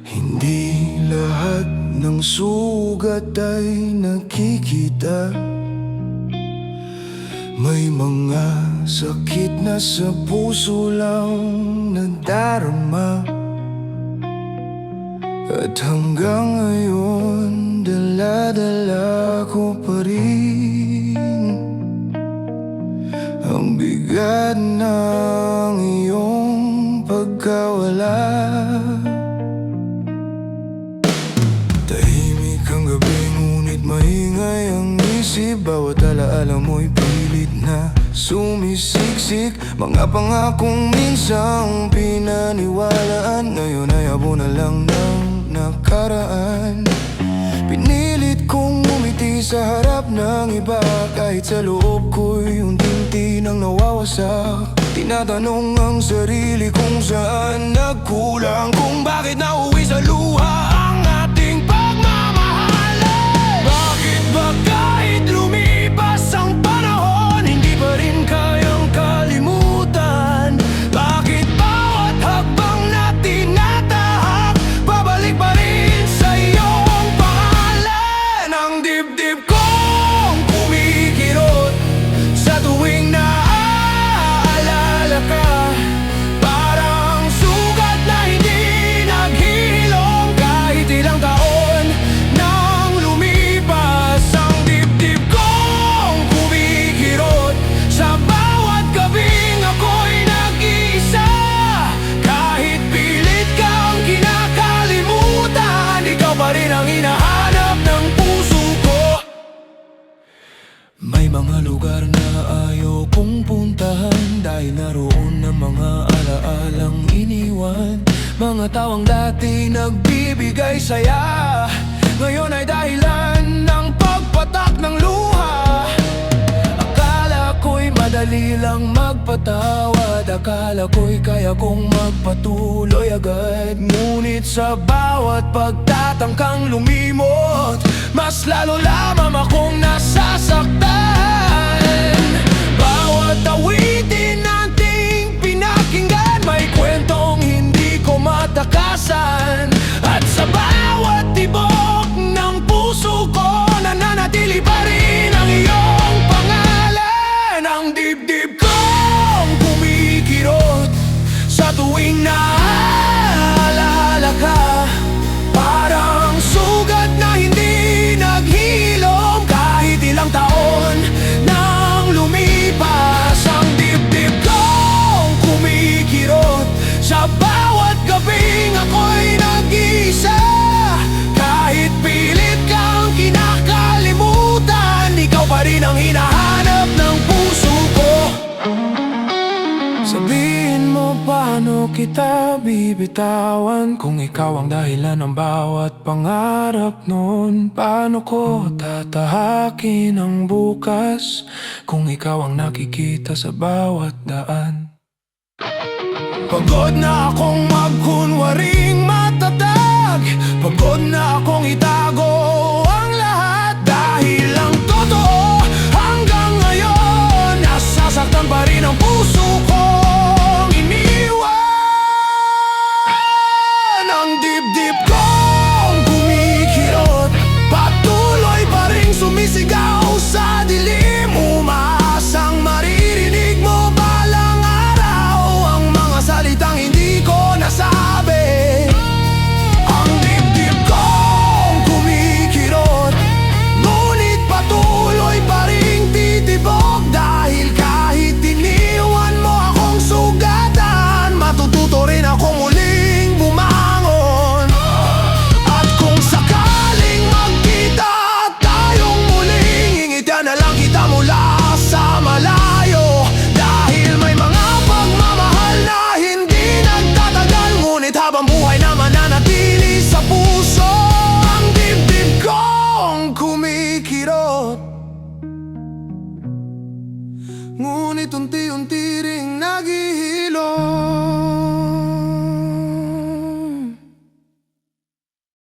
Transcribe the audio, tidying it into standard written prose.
Hindi lahat ng sugat ay nakikita. May mga sakit na sa puso lang nadarama. At hanggang ngayon, dala-dala ko pa rin ang bigat ng iyong pagkawala. Tahimik ang gabi, ngunit maingay ang isip. Bawat alaala mo'y pilit na sumisiksik. Mga pangakong minsang pinaniwalaan, ngayon ay abo na lang ng nakaraan. Pinilit kong umiti sa harap ng iba, kahit sa loob ko'y unti-unti nang nawawasak. Tinatanong ang sarili kung saan nagkulang, kung bakit nauwi sa luha ang ating pagmamahalan. Bakit ba kahit lumipas ang panahon, hindi pa rin kayang kalimutan? Bakit bawat hakbang na tinatahak, babalik pa rin sa iyong pangalan? Ang dibdib kong kumikirot sa tuwing naaalala ka. Parang sugat na hindi naghihilom kahit ilang taon nang lumipas. Ang dibdib kong kumikirot sa bawat gabing ako'y nag-iisa. Kahit pilit kang kinakalimutan, ikaw pa rin ang hinahanap ng puso ko. May mga lugar na ayaw kong puntahan, dahil naroon ang mga alaalang iniwan. Mga tawang dati nagbibigay saya, ngayon ay dahilan ng pagpatak ng luha. Akala ko'y madali lang magpatawad, akala ko'y kaya kong magpatuloy agad. Ngunit sa bawat pagtatangkang lumimot, mas lalo lamang akong nasasaktan. Bawat awitin nating pinakinggan, may kwentong hindi ko matakasan. At sa bawat tibok ng puso ko, nananatili pa rin ang iyong pangalan. Ang dibdib kong kumikirot sa tuwing naaalala ka. Parang sugat na hindi naghilom kahit ilang taon nang lumipas. Ang dibdib kong kumikirot sa bawat gabing ako'y nag-iisa. Kahit pilit kang kinakalimutan, ikaw pa rin ang hinahanap ng puso ko. Sabihin mo paano kita bibitawan, kung ikaw ang dahilan ng bawat pangarap noon. Paano ko tatahakin ang bukas, kung ikaw ang nakikita sa bawat daan? Pagod na akong